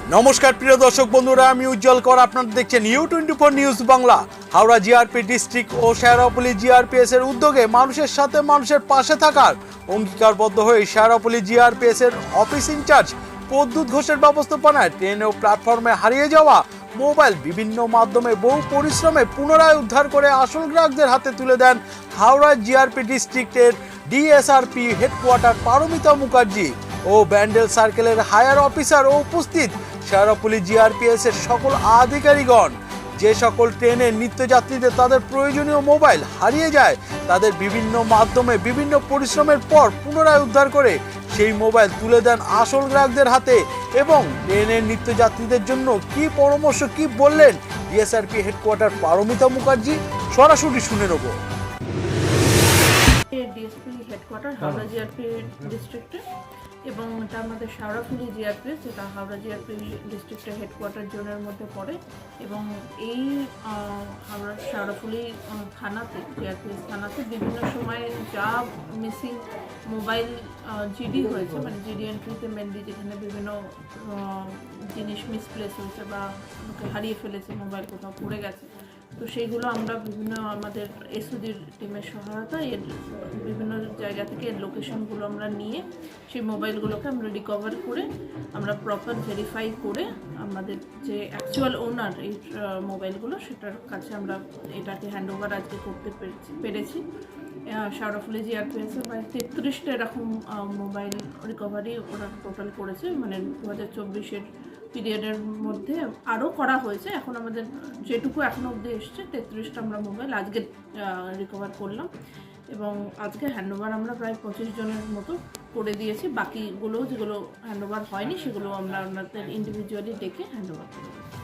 নমস্কার প্রিয় দর্শক বন্ধুরা, আমি উজ্জ্বল কর। আপনারা দেখছেন U24 news Bangla. Howrah GRP district ও শেরাপল্লী জিআরপিএস এর উদ্যোগে মানুষের সাথে মানুষের পাশে থাকার অঙ্গীকারবদ্ধ হয়ে শেরাপল্লী জিআরপিএস এর অফিস ইনচার্জ প্রদ্যুৎ ঘোষের ব্যবস্থাপনায় ট্রেন ও প্ল্যাটফর্মে হারিয়ে যাওয়া মোবাইল বিভিন্ন মাধ্যমে বহু পরিশ্রমে পুনরায় উদ্ধার করে আসল গ্রাহকদের হাতে তুলে দেন হাওড়া জিআরপি ডিস্ট্রিক্টের ডিএসআরপি হেডকোয়ার্টার পারমিতা মুখার্জি ও ব্যান্ডেল সার্কেলের হায়ার অফিসার ও উপস্থিত শেরাপল্লী জিআরপিএস এর সকল আধিকারিকগণ। যে সকল ট্রেনের নিত্যযাত্রীদের তাদের প্রয়োজনীয় মোবাইল হারিয়ে যায়, তাদের বিভিন্ন মাধ্যমে বিভিন্ন পরিশ্রমের পর পুনরায় উদ্ধার করে সেই মোবাইল তুলে দেন আসল গ্রাহকদের হাতে। এবং ট্রেনের নিত্যযাত্রীদের জন্য কি পরামর্শ কি বললেন ডিএসআরপি হেডকোয়ার্টার পারমিতা মুখার্জি, সরাসরি শুনে নেব। ডিএসপি হেডকোয়ার্টার হাওড়া জিআরপি ডিস্ট্রিক্টে এবং এটা আমাদের শেরাপল্লী জিআরপিএস, যেটা হাওড়া জিআরপি ডিস্ট্রিক্টের হেডকোয়ার্টার জোনের মধ্যে পড়ে। এবং এই হাওড়া শেরাপল্লী থানাতে, জিআরপিএস থানাতে বিভিন্ন সময়ে যা মিসিং মোবাইল জিডি হয়েছে, মানে জিডি এন্ট্রিতে মেনলি যেখানে বিভিন্ন জিনিস মিসপ্লেস হয়েছে বা হারিয়ে ফেলেছে, মোবাইল কোথাও পড়ে গেছে, তো সেইগুলো আমরা বিভিন্ন আমাদের এসওজির টিমের সহায়তায় এর বিভিন্ন জায়গা থেকে এর লোকেশনগুলো আমরা নিয়ে সেই মোবাইলগুলোকে আমরা রিকভার করে আমরা প্রপার ভেরিফাই করে আমাদের যে অ্যাকচুয়াল ওনার এই মোবাইলগুলো, সেটার কাছে আমরা এটাকে হ্যান্ডওভার আজকে করতে পেরেছি। শেরাপল্লী জিআরপিএসে প্রায় 33টা এরকম মোবাইল রিকভারি ওরা টোটাল করেছে, মানে 2024-এর পিরিয়ডের মধ্যে আরও করা হয়েছে। এখন আমাদের যেটুকু এখনও অবধি এসছে 33টা আমরা মোবাইল আজকে রিকভার করলাম এবং আজকে হ্যান্ডওভার আমরা প্রায় 25 জনের মতো করে দিয়েছি। বাকিগুলো যেগুলো হ্যান্ডওভার হয়নি সেগুলো আমরা আমাদের ইন্ডিভিজুয়ালি ডেকে হ্যান্ডওভার করে দিয়েছি।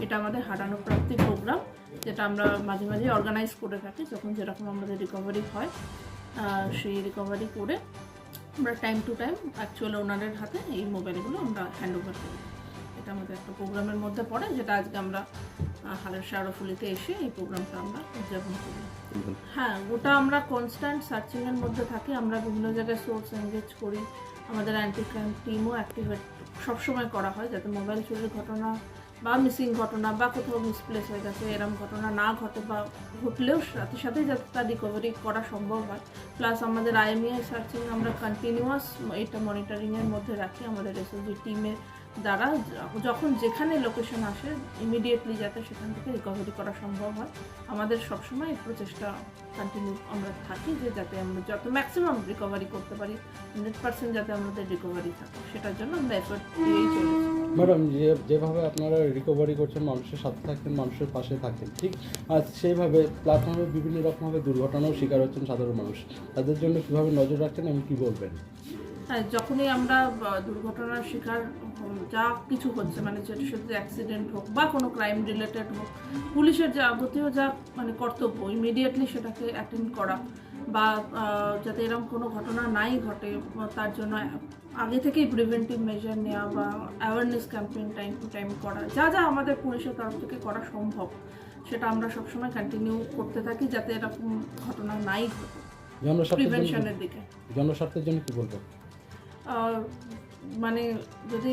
এটা আমাদের হারানো প্রাপ্তি প্রোগ্রাম, যেটা আমরা মাঝে মাঝে অর্গানাইজ করে থাকি। যখন যেরকম আমাদের রিকভারি হয় সেই রিকভারি করে আমরা টাইম টু টাইম অ্যাকচুয়াল ওনারের হাতে এই মোবাইলগুলো আমরা হ্যান্ডওভার করি। এটা আমাদের একটা প্রোগ্রামের মধ্যে পড়ে, যেটা আজকে আমরা শেরাপল্লীতে এসে এই প্রোগ্রামটা আমরা উদযাপন করি। হ্যাঁ, ওটা আমরা কনস্ট্যান্ট সার্চিংয়ের মধ্যে থাকি। আমরা বিভিন্ন জায়গায় সোর্স এনগেজ করি, আমাদের অ্যান্টি ক্রাইম টিমও অ্যাক্টিভেট সবসময় করা হয়, যাতে মোবাইল চুরির ঘটনা বা মিসিং ঘটনা বা কোথাও মিসপ্লেস হয়ে গেছে এরকম ঘটনা না ঘটে, বা ঘটলেও সাথে সাথেই যাতে তার রিকভারি করা সম্ভব হয়। প্লাস আমাদের আইএমইআই সার্চিং আমরা কন্টিনিউয়াস এটা মনিটরিংয়ের মধ্যে রাখি আমাদের এসওজি টিমের দ্বারা। যখন যেখানে লোকেশন আসে ইমিডিয়েটলি যাতে সেখান থেকে রিকভারি করা সম্ভব হয়, আমাদের সবসময় এই প্রচেষ্টা কন্টিনিউ আমরা থাকি যে যাতে আমরা যত ম্যাক্সিমাম রিকভারি করতে পারি, 100% যাতে আমাদের রিকভারি থাকে, সেটার জন্য আমরা এফোর্ট দিয়েই চলেছি। ম্যাডাম, যেভাবে আপনারা রিকভারি করছেন, মানুষের সাথে থাকতেন, মানুষের পাশে থাকতেন, ঠিক আর সেইভাবে প্ল্যাটফর্মে বিভিন্ন রকমভাবে দুর্ঘটনাও শিকার হচ্ছেন সাধারণ মানুষ, তাদের জন্য কীভাবে নজর রাখছেন এবং কী বলবেন? হ্যাঁ, যখনই আমরা দুর্ঘটনার শিকার যা কিছু হচ্ছে, মানে যেটা শুধু অ্যাক্সিডেন্ট হোক বা কোনো ক্রাইম রিলেটেড হোক, পুলিশের যাবতীয় যা মানে কর্তব্য ইমিডিয়েটলি সেটাকে অ্যাটেন্ড করা, বা যাতে এরকম কোনো ঘটনা নাই ঘটে তার জন্য আগে থেকেই প্রিভেন্টিভ মেজার নেওয়া বা awareness campaign time to time করা, যা যা আমাদের পুলিশের তরফ থেকে করা সম্ভব সেটা আমরা সবসময় কন্টিনিউ করতে থাকি, যাতে এরকম ঘটনা নাই ঘটে। প্রিভেনশনের দিকে জনস্বার্থের জন্য কী বলবো? মানে যদি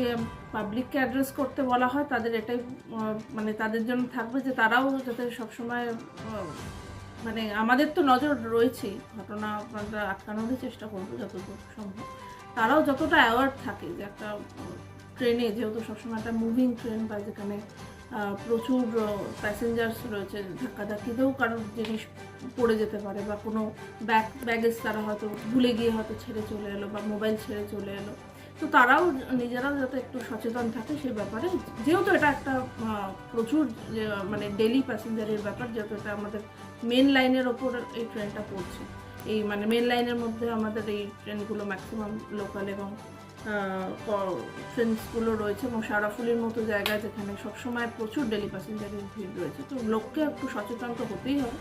পাবলিককে অ্যাড্রেস করতে বলা হয়, তাদের এটাই মানে তাদের জন্য থাকবে যে তারাও যাতে সবসময় মানে আমাদের তো নজর রয়েছেই, ঘটনা আমরা আটকানোরই চেষ্টা করবো যতটুকু সম্ভব। তারাও যতটা অ্যাওয়ার্ড থাকে যে একটা ট্রেনে, যেহেতু সবসময় একটা মুভিং ট্রেন বা যেখানে প্রচুর প্যাসেঞ্জার্স রয়েছে, ধাক্কাধাক্কিতেও কারোর জিনিস পড়ে যেতে পারে বা কোনো ব্যাগেজ তারা হয়তো ভুলে গিয়ে হয়তো ছেড়ে চলে এলো বা মোবাইল ছেড়ে চলে এলো, তো তারাও নিজেরাও যাতে একটু সচেতন থাকে সেই ব্যাপারে। যেহেতু এটা একটা প্রচুর মানে ডেলি প্যাসেঞ্জারের ব্যাপার, যেহেতু এটা আমাদের মেন লাইনের ওপর এই ট্রেনটা পড়ছে, এই মানে মেন লাইনের মধ্যে আমাদের এই ট্রেনগুলো ম্যাক্সিমাম লোকাল এবং ট্রেনসগুলো রয়েছে, এবং শেরাপল্লীর মতো জায়গায় যেখানে সবসময় প্রচুর ডেলি প্যাসেঞ্জারের ভিড় রয়েছে, তো লোককে একটু সচেতন তো হতেই হবে।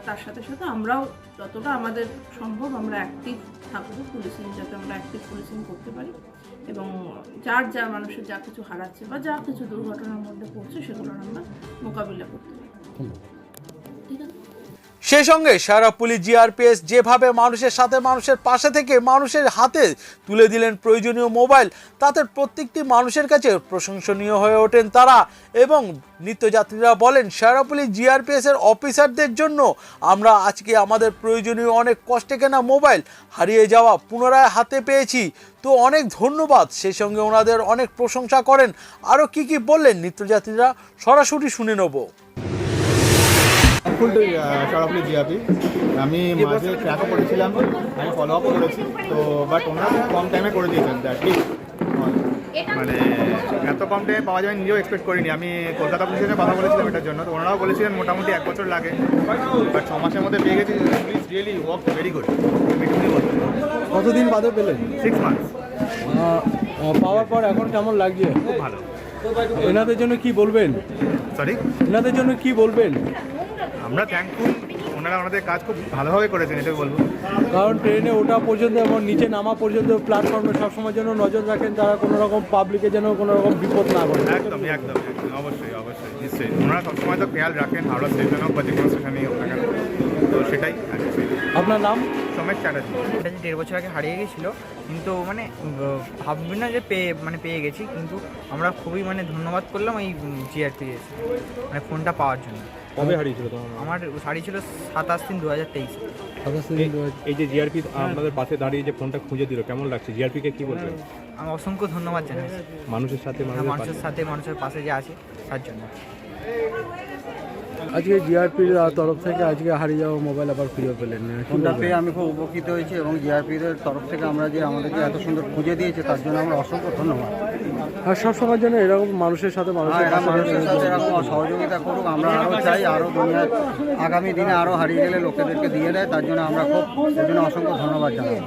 তার সাথে সাথে আমরাও যতটা আমাদের সম্ভব আমরা অ্যাক্টিভ থাকবো পুলিশিং, যাতে আমরা অ্যাক্টিভ পুলিশিং করতে পারি এবং যার যা মানুষের যা কিছু হারাচ্ছে বা যা কিছু দুর্ঘটনার মধ্যে পড়ছে সেগুলোর আমরা মোকাবিলা করতে পারি। ঠিক আছে। সেই সঙ্গে সারা পুলিশ জিআরপিএস যেভাবে মানুষের সাথে মানুষের পাশে থেকে মানুষের হাতে তুলে দিলেন প্রয়োজনীয় মোবাইল, তাতে প্রত্যেকটি মানুষের কাছে প্রশংসনীয় হয়ে ওঠেন তারা। এবং নিত্যযাত্রীরা বলেন, সারা পুলিশ জিআরপিএস এর অফিসারদের জন্য আমরা আজকে আমাদের প্রয়োজনীয় অনেক কষ্টে কেনা মোবাইল হারিয়ে যাওয়া পুনরায় হাতে পেয়েছি, তো অনেক ধন্যবাদ। সেই সঙ্গে ওনাদের অনেক প্রশংসা করেন। আরও কি বললেন নিত্যযাত্রীরা সরাসরি শুনে নেব। ফুল টু সরাসরি জিআরপি। আমি মাঝে ট্র্যাকও করেছিলাম, আমি ফলো আপও করেছি, তো বাট ওনারা খুব কম টাইমে করে দিয়েছেন। মানে এত কম টাইমে পাওয়া যাবে নিজেও এক্সপেক্ট করিনি। আমি কলকাতা পুলিশের সাথে কথা বলেছিলাম এটার জন্য, তো ওনারাও বলেছিলেন মোটামুটি 1 বছর লাগে, বাট 6 মাসের মধ্যে পেয়ে গেছি। Police really work very good. কতদিন বাদে পেলেন? 6 মান্থস। পাওয়ার পর এখন কেমন লাগছে? খুব ভালো। এনাদের জন্য কি বলবেন? সরি, এনাদের জন্য কি বলবেন? আমরা থ্যাঙ্কফুল, ওনারা ওনাদের কাজ খুব ভালোভাবে করেছেন, এটাই বলবো। কারণ ট্রেনে ওঠা পর্যন্ত এবং নিচে নামা পর্যন্ত প্ল্যাটফর্মে সবসময় যেন নজর রাখেন, তারা কোনো রকম পাবলিকে যেন কোনো রকম বিপদ না করে। একদম, অবশ্যই নিশ্চয়ই। ওনারা সবসময় তো খেয়াল রাখেন, হাওড়া স্টেশন হোক বা যে কোনো স্টেশনেই হোক না কেন, তো সেটাই আছে। আপনার নাম? সোমেশ চ্যাটার্জি। এটা যে 1.5 বছর আগে হারিয়ে গেছিলো, কিন্তু মানে ভাববি না যে পেয়ে গেছি, কিন্তু আমরা খুবই মানে ধন্যবাদ করলাম এই জিআরপিএস মানে ফোনটা পাওয়ার জন্য। কবে হারিয়েছিল তোমার? আমার হারিয়েছিল 27/3/2023। এই যে জিআরপি আপনাদের পাশে দাঁড়িয়ে যে ফোনটা খুঁজে দিল, কেমন লাগছে? জিআরপিকে কি বলবেন? আমি অসংখ্য ধন্যবাদ জানাচ্ছি মানুষের সাথে মানুষের পাশে যে আছে তার জন্য। আজকে জিআরপির তরফ থেকে আজকে হারিয়ে যাওয়া মোবাইল আবার ফিরে পেলেন, ফোনটা পেয়ে আমি খুব উপকৃত হয়েছি এবং জিআরপির তরফ থেকে আমরা যে আমাদেরকে এত সুন্দর খুঁজে দিয়েছে তার জন্য আমরা অসংখ্য ধন্যবাদ। আর সবসময়ের জন্য এরকম মানুষের সাথে মানুষের সাথে এরকম সহযোগিতা করুক, আমরা আরও চাই আরও দুনিয়ার আগামী দিনে আরও হারিয়ে গেলে লোকেদেরকে দিয়ে দেয়, তার জন্য আমরা খুব এর জন্য অসংখ্য ধন্যবাদ জানাই।